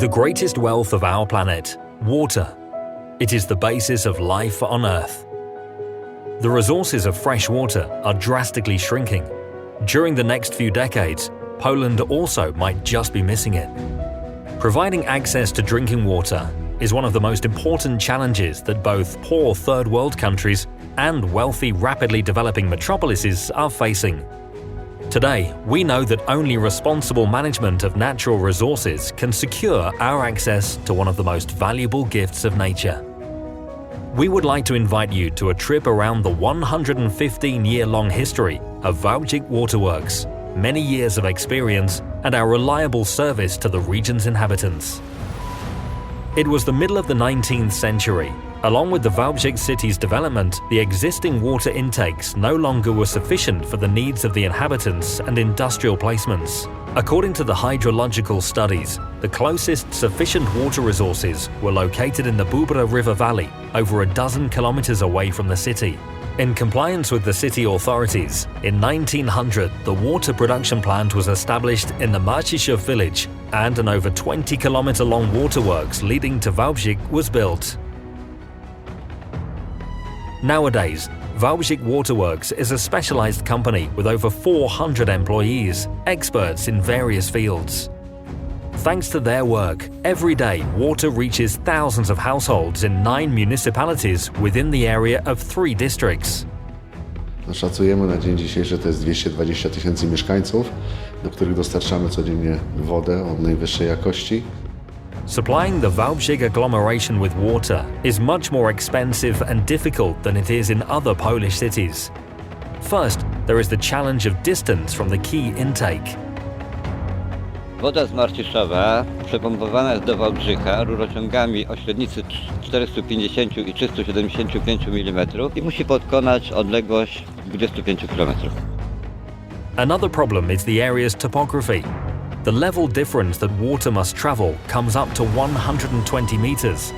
The greatest wealth of our planet, water. It is the basis of life on Earth. The resources of fresh water are drastically shrinking. During the next few decades, Poland also might just be missing it. Providing access to drinking water is one of the most important challenges that both poor third world countries and wealthy, rapidly developing metropolises are facing. Today, we know that only responsible management of natural resources can secure our access to one of the most valuable gifts of nature. We would like to invite you to a trip around the 115-year-long history of Wałbrzych Waterworks, many years of experience, and our reliable service to the region's inhabitants. It was the middle of the 19th century. Along with the Wałbrzych city's development, the existing water intakes no longer were sufficient for the needs of the inhabitants and industrial placements. According to the hydrological studies, the closest sufficient water resources were located in the Bubra River Valley, over a dozen kilometers away from the city. In compliance with the city authorities, in 1900 the water production plant was established in the Marciszew village, and an over 20-kilometer-long waterworks leading to Wałbrzych was built. Nowadays, Wałbrzych Waterworks is a specialized company with over 400 employees, experts in various fields. Thanks to their work, every day water reaches thousands of households in 9 municipalities within the area of 3 districts. Szacujemy na dzień dzisiejszy, to jest 220 000 mieszkańców, do których dostarczamy codziennie wodę o najwyższej jakości. Supplying the Wałbrzych agglomeration with water is much more expensive and difficult than it is in other Polish cities. First, there is the challenge of distance from the key intake. Woda z Marciszewa przepompowana jest do Wałbrzycha rurociągami o średnicy 450 i 375 mm i musi pokonać odległość 25 km. Another problem is the area's topography. The level difference that water must travel comes up to 120 meters.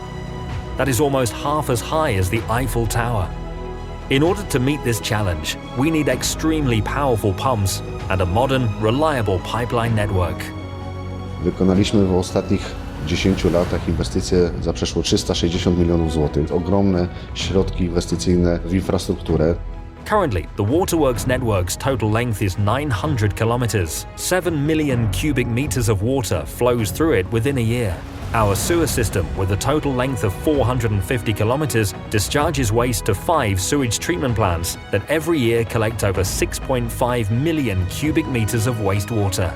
That is almost half as high as the Eiffel Tower. In order to meet this challenge, we need extremely powerful pumps and a modern, reliable pipeline network. Wykonaliśmy w ostatnich 10 latach inwestycje za przeszło 360 milionów złotych. Ogromne środki inwestycyjne w infrastrukturę. Currently, the waterworks network's total length is 900 kilometers. 7 million cubic meters of water flows through it within a year. Our sewer system, with a total length of 450 kilometers, discharges waste to 5 sewage treatment plants that every year collect over 6.5 million cubic meters of wastewater.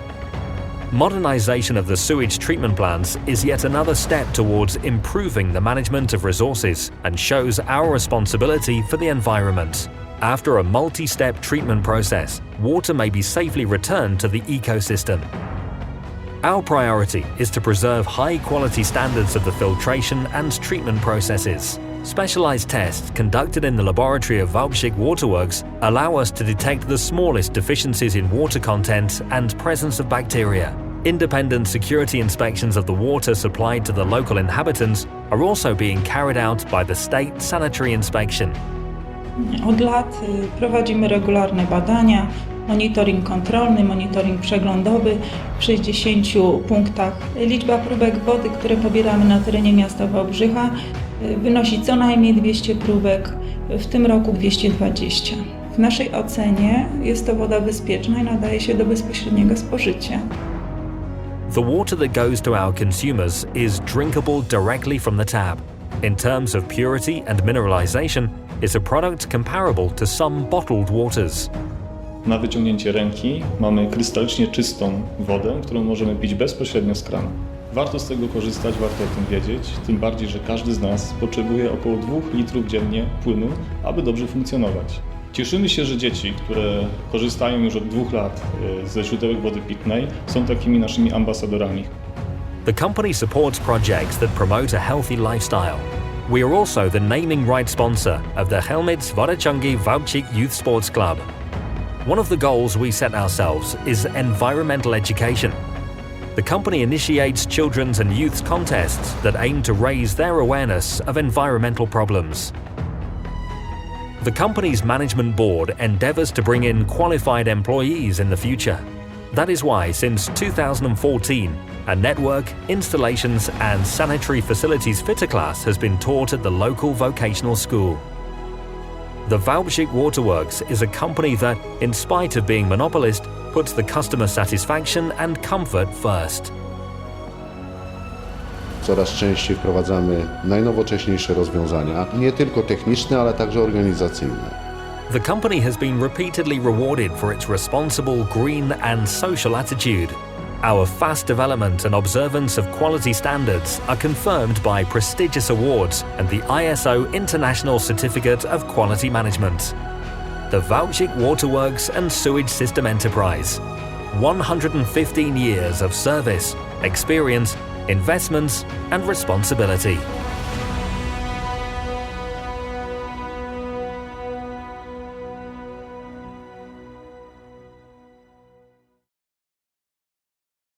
Modernization of the sewage treatment plants is yet another step towards improving the management of resources and shows our responsibility for the environment. After a multi-step treatment process, water may be safely returned to the ecosystem. Our priority is to preserve high-quality standards of the filtration and treatment processes. Specialized tests conducted in the laboratory of Wałbrzych Waterworks allow us to detect the smallest deficiencies in water content and presence of bacteria. Independent security inspections of the water supplied to the local inhabitants are also being carried out by the State Sanitary Inspection. Od lat prowadzimy regularne badania, monitoring kontrolny, monitoring przeglądowy w 60 punktach. Liczba próbek wody, które pobieramy na terenie miasta Wałbrzycha, wynosi co najmniej 200 próbek, w tym roku 220. W naszej ocenie jest to woda bezpieczna i nadaje się do bezpośredniego spożycia. The water that goes to our consumers is drinkable directly from the tap. In terms of purity and mineralization, it's a product comparable to some bottled waters. Na wyciągnięcie ręki mamy krystalicznie czystą wodę, którą możemy pić bezpośrednio z kranu. Warto z tego korzystać, warto o tym wiedzieć, tym bardziej, że każdy z nas potrzebuje około 2 litrów dziennie płynu, aby dobrze funkcjonować. Cieszymy się, że dzieci, które korzystają już od 2 lat ze źródełek wody pitnej, są takimi naszymi ambasadorami. The company supports projects that promote a healthy lifestyle. We are also the naming right sponsor of the Helmets Wodociągi Wałbrzych Youth Sports Club. One of the goals we set ourselves is environmental education. The company initiates children's and youth's contests that aim to raise their awareness of environmental problems. The company's management board endeavors to bring in qualified employees in the future. That is why, since 2014, a network, installations and sanitary facilities fitter class has been taught at the local vocational school. The Wałbrzych Waterworks is a company that, in spite of being monopolist, puts the customer satisfaction and comfort first. Coraz częściej wprowadzamy najnowocześniejsze rozwiązania, nie tylko techniczne, ale także organizacyjne. The company has been repeatedly rewarded for its responsible, green and social attitude. Our fast development and observance of quality standards are confirmed by prestigious awards and the ISO International Certificate of Quality Management. The Wałbrzych Waterworks and Sewage System Enterprise. 115 years of service, experience, investments and responsibility.